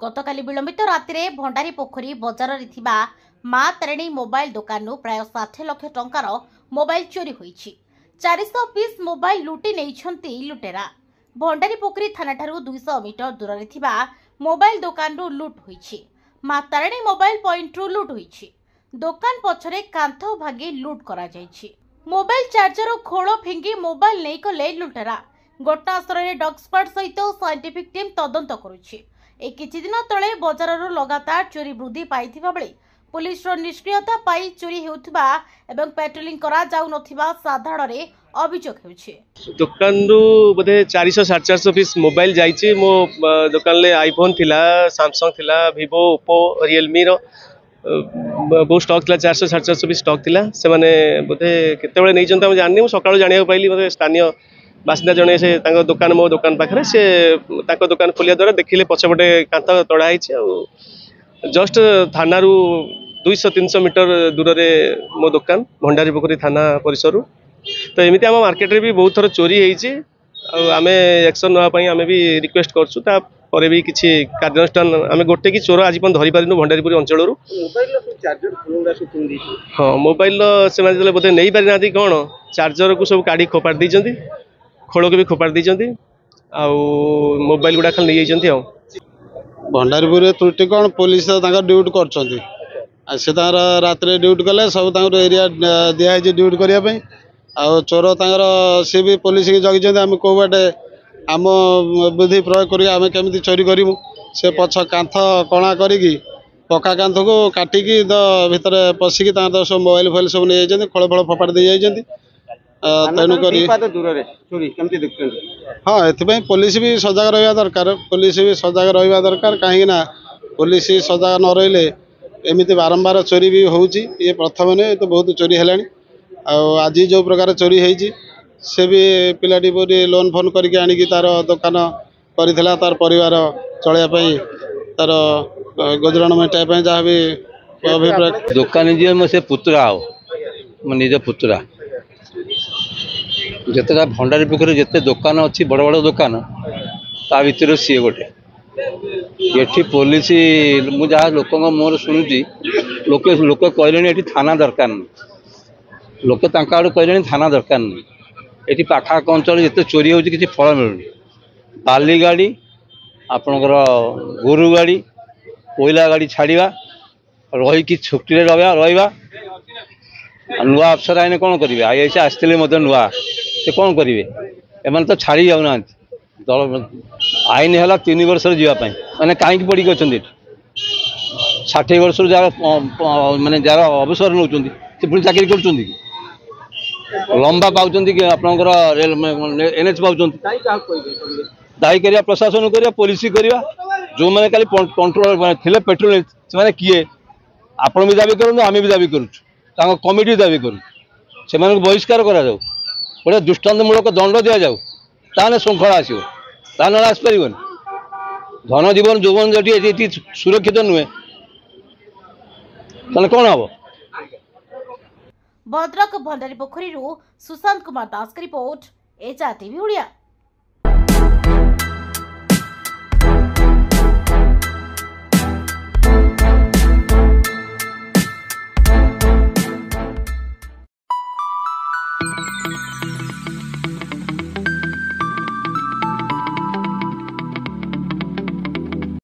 गतकाली विलंबित राति भंडारी पोखरी बजार माँ तारिणी मोबाइल दुकान प्राय 60 लाख टंकार मोबाइल चोरी होईछि। 400 पीस मोबाइल लुटि नहीं लुटेरा। भंडारी पोखरी थाना 200 मीटर दूर मोबाइल दुकान लुट होईछि। माँ तारिणी मोबाइल पॉइंट लुट होईछि। दुकान पछरे कांथ भागी लुट करा जायछि। मोबाइल चार्जर खोल फिंगी मोबाइल नहीं कले लुटेरा। घटनास्थल में डॉग स्क्वाड सहित साइंटिफिक टीम तदंत करुछि। किछि दिन तले बजारर लगातार चोरी वृद्धि पाइथिबा बेले पुलिस निष्क्रियता पाई चोरी हेउथिबा एवं पेट्रोलिंग करा जाउ नथिबा साधारण रे अभियोग हेउछि। दुकान रु बोधे 400-450 पीस मोबाइल जाइछि। मो दुकान ले आईफोन थिला, सैमसंग थिला, Vivo, Oppo, Realme रो बहुत स्टॉक थिला। 400-450 पीस स्टॉक थिला। से माने बोधे केते बेले नै जंता हम जाननी। सकाळ जानिया पाइली बोधे स्थानीय बासिंदा जने से तांको दुकान मो दुकान पाखरे से तांको दुकान खोलिया द्वारा देखिले पछपटे कांथ तड़ा आइछि। जस्ट थाना रु 200-300 मीटर दूर रे मो दुकान भंडारी पोखरी थाना परिसर। तो एमिति आम मार्केट रे भी बहुत थर चोरी होईछि। आमे एक्शन नवा पई आमे भी रिक्वेस्ट करछु। ता परे भी किछि कार्यानुष्ठान आमे गोटे की चोर आज पण धरि पारिनु भंडारीपुर अंचल रु। मोबाइल सब चार्जर खोलुडा सब तुम दिछि। हां मोबाइल से माने देले बोते नै पारि नाथि कोन चार्जर को सब काडी खोपाड़ दैचंती। खोल को भी खोपाड़ दैचंती। आ मोबाइल गुडा खाली नै जाइचंती। भंडारीपुर त्रुटि कौन पुलिस ड्यूटी कर रात ड्यूटी कले सब एरिया दिखाई ड्यूटी करने चोर सी भी पुलिस की जगी आम कौ बाटे आम बुद्धि प्रयोग करमी चोरी करूँ से पछ कांथ कणा कर पक्का कांथ को काटिकी भितर पशिकी सब मोबाइल फोबाइल सब नहीं जाइए खोल फोल फोपाड़ दे जाइए। तेणुक हाँ ये पुलिस भी सजग रहा दरकार। पुलिस भी सजग रहा दरकार कहीं पुलिस सजग न रही एमती बारंबार चोरी भी होची। ये प्रथम नुहे तो बहुत चोरी है। आज जो प्रकार चोरी होती से भी पिलाटी पूरी लोन फोन करके आणिकी तार दुकान कर तार परिवार चलवाई तार गुजराण मेटाई जहाँ भी अभिप्राय दुकान जी मो से पुतरा आओ मो निज पुतरा जिते भंडारी पोखरी जिते दुकान अच्छी बड़ बड़ दुकान ता भर सी गोटे ये पुलिस मुझे लोक मोर शुणुची लोक लोक कहले थाना दरकार नहीं। लोक आड़ कहले थाना दरकार नहीं। ये पाखाक अंचल जिते चोरी हो किसी फल मिलूनी। बाली गाड़ी आपणकर गोरु गाड़ी कोयला गाड़ी छाड़ा रही छुट्टी रहा नुआ अफसर आईने कौन करेंगे। IAS आसते नुआ से कौन करेंगे। एम तो छाड़ी जाऊना दल आईन है 3 वर्ष जावाई मैंने कहीं पड़ी अच्छा 60 वर्ष माने जार अवसर नौ पुणी चाकरी कर लंबा पाँच कि आपंकर NH पाँच दायी करा प्रशासन करा पुलिस करा जो मैंने खाली कंट्रोल थे पेट्रोल से किए आपण भी दाबी करूँ आम भी दाबी करुँ कमिटी दाबी करूँ से बहिष्कार करा जाऊ गोटे दृष्टान्तमूलक दंड दि जाऊ ताने श्रृंखला आसो ताने आसपर धन जीवन जौवन जो सुरक्षित नुहे कौन हम। भद्रक भंडारी पोखरी सुशांत कुमार दास की रिपोर्ट एचआर टीवी ओडिया।